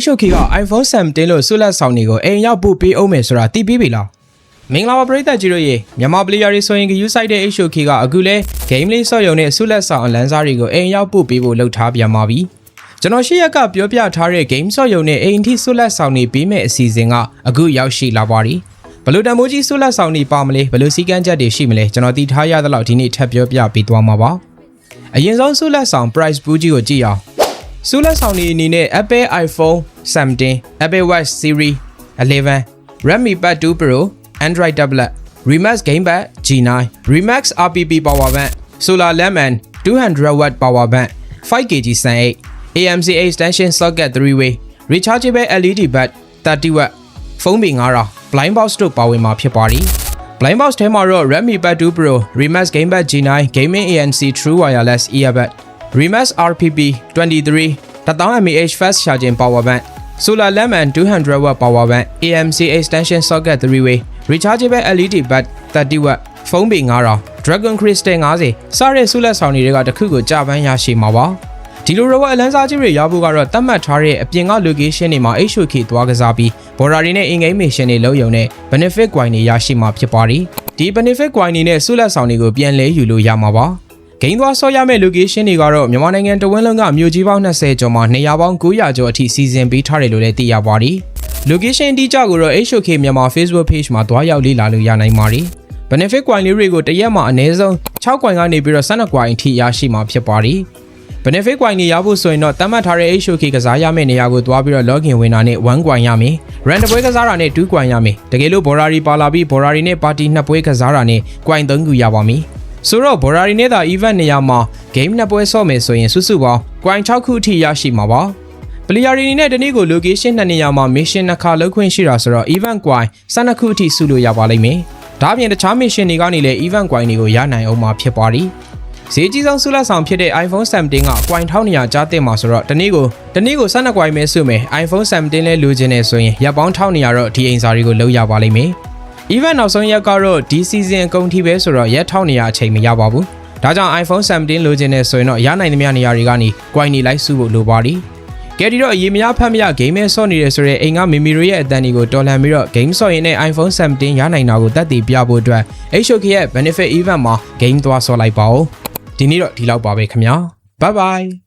HOK က iPhone 17လို့ဆုလက်ဆောင်တွေကိုအိမ်ရောက်ပို့ပေးအောင်မယ်ဆိုတာသိပြီးပြီလားမင်္ဂလာပါပရိသတ်ကြီးတို့ရေမြန်မာပလေယာတွေဆိုရင်ဂယူးဆိုင်တဲ့ HOK ကအခုလဲ game လေးဆော့ရုံနဲ့ဆုလက်ဆောင်အလန်းစားတွေကိုအိမ်ရောက်ပို့ပေးဖို့လုပ်ထားပြန်ပါပြီကျွန်တော်ရှေ့ရက်ကပြောပြထားတဲ့ game ဆော့ရုံနဲ့အိမ်ထိဆုလက်ဆောင်တွေပေးမဲ့အစီအစဉ်ကအခုရောက်ရှိလာပါပြီဘလို့တမိုးကြီးဆုလက်ဆောင်တွေပါမလဲဘလို့စီကန်းချက်တွေရှိမလဲကျွန်တော်သိထားရသလောက်ဒီနေ့ထပ်ပြောပြပေးသွားမှာပါအရင်ဆုံးဆုလက်ဆောင် price pool ကြီးကိုကြည့်အောင်ဆုလက်ဆောင်တွေအနေနဲ့ Apple iPhone 17, Apple Watch Series 11, Redmi Pad 2 Pro, Android tablet, Remax Gamepad G9, Remax RPP Power Bank, Solar Lemon 200W Power Bank, 5kg Sun 8, AMC Extension Socket 3-way, Rechargeable LED Batt 30W, ဖုန်းပေ900 Blind Box တို့ပါဝင်မှာဖြစ်ပါတယ် Blind Box ထဲမှာတော့ Redmi Pad 2 Pro, Remax Gamepad G9, Gaming ANC True Wireless Earbud, Remax RPP 23, 1000mAh Fast Charging Power Bank, Solar Lemon 200W Power Bank, AMC Extension Socket 3-way, Rechargeable LED Batt 30W, ဖုန်းပေ900 Dragon Crystal 50 စတဲ့ဆုလက်ဆောင်တွေကတခုကိုကြပန်းရရှိမှာပါဒီလိုတော့အလန်းစားကြီးတွေရဖို့ကတော့တတ်မှတ်ထားတဲ့အပြင်က location တွေမှာ HOK သွားကစားပြီး border တွေနဲ့ in-game mission တွေလုပ်ရုံနဲ့ benefit coin တွေရရှိမှာဖြစ်ပါတယ်ဒီ benefit coin တွေနဲ့ဆုလက်ဆောင်တွေကိုပြန်လဲယူလို့ရမှာပါဂိမ်းသွားဆော့ရမယ့် location တွေကတော့မြန်မာနိုင်ငံတဝန်းလုံးကမြို့ကြီးပေါင်း20ကျော်မှာနေရာပေါင်း900ကျော်အထိစီစဉ်ပေးထားတယ်လို့လည်းသိရပါတယ်။ location အတိအကျကိုတော့ HOK မြန်မာ Facebook page မှာတွားရောက်လေ့လာလို့ရနိုင်ပါတယ်။ benefit coin လေးတွေကိုတရက်မှာအနည်းဆုံး6 coin ကနေပြီးတော့12 coin အထိရရှိမှာဖြစ်ပါတယ်။ benefit coin တွေရဖို့ဆိုရင်တော့တတ်မှတ်ထားတဲ့ HOK ကစားရမယ့်နေရာကိုတွားပြီးတော့ login ဝင်တာနဲ့1 coin ရမယ်။ random ပွဲကစားတာနဲ့2 coin ရမယ်။တကယ်လို့ border တွေပါလာပြီး border တွေနဲ့ party 2 ပွဲကစားတာနဲ့ coin 3 ခုရပါမယ်။ဆိုတော့ border တွေနဲ့သာ event နေရာမှာ game 2 ပွဲဆော့မယ်ဆိုရင်စုစုပေါင်း coin 6 ခုအထိရရှိမှာပါ။ player တွေအနေနဲ့ဒီနေ့ကို location 2 နေရာမှာ mission 2 ခါလုပ်ခွင့်ရှိတာဆိုတော့ event coin 12 ခုအထိစုလို့ရပါလိမ့်မယ်။ဒါ့အပြင်တခြား mission တွေကနေလည်း event coin တွေကိုရနိုင်အောင်မှာဖြစ်ပါတယ်။ဈေးကြီးဆုံးဆုလက်ဆောင်ဖြစ်တဲ့ iPhone 17 က coin 1200ကြားတင်မှာဆိုတော့တနေ့ကို12 coin ပဲစုမယ် iPhone 17 လဲလိုချင်နေဆိုရင်ရပ်ပေါင်း1200တော့ဒီအိမ်စာတွေကိုလုပ်ရပါလိမ့်မယ်။ event နောက်ဆုံးရက်ကတော့ဒီ season အကုန်ထိပဲဆိုတော့ရက်1200အချိန်မရပါဘူး။ဒါကြောင့် iPhone 17 လိုချင်နေဆိုရင်တော့ရနိုင်သမျှနေရာတွေကနေ coin တွေလိုက်စုဖို့လိုပါတယ်။ကဲဒီတော့အရေးမရဖတ်မရ game နဲ့ဆော့နေတယ်ဆိုတော့အိမ်ကမီမီတို့ရဲ့အတန်တွေကိုတော်လှန်ပြီးတော့ game ဆော့ရင်နဲ့ iPhone 17 ရနိုင်တာကိုတက်တည်ပြဖို့အတွက် HOK ရဲ့ benefit event မှာ game သွားဆော့လိုက်ပါဦး။ဒီနေ့တော့ဒီလောက်ပါပဲခင်ဗျာ bye bye